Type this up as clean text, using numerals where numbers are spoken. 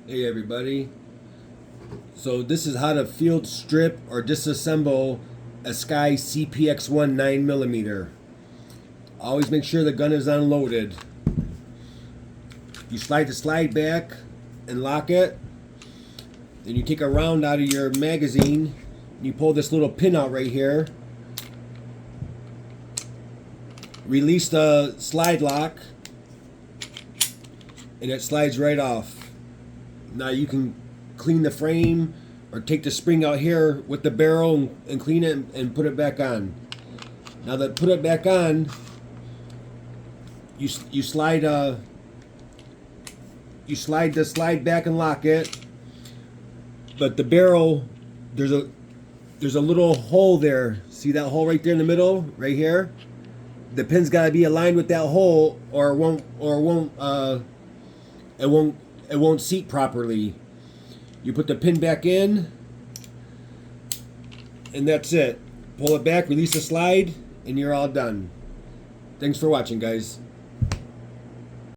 Hey everybody. So this is how to field strip or disassemble a Sccy CPX-1 9mm. Always make sure the gun is unloaded. You slide the slide back and lock it. Then you take a round out of your magazine. And you pull this little pin out right here. Release the slide lock. And it slides right off. Now you can clean the frame or take the spring out here with the barrel and clean it and put it back on. Now that put it back on, you slide the slide back and lock it. But the barrel, there's a little hole there. See that hole right there in the middle, right here? The pin's got to be aligned with that hole, or it won't seat properly. You put the pin back in, and that's it. Pull it back, release the slide, and you're all done. Thanks for watching, guys.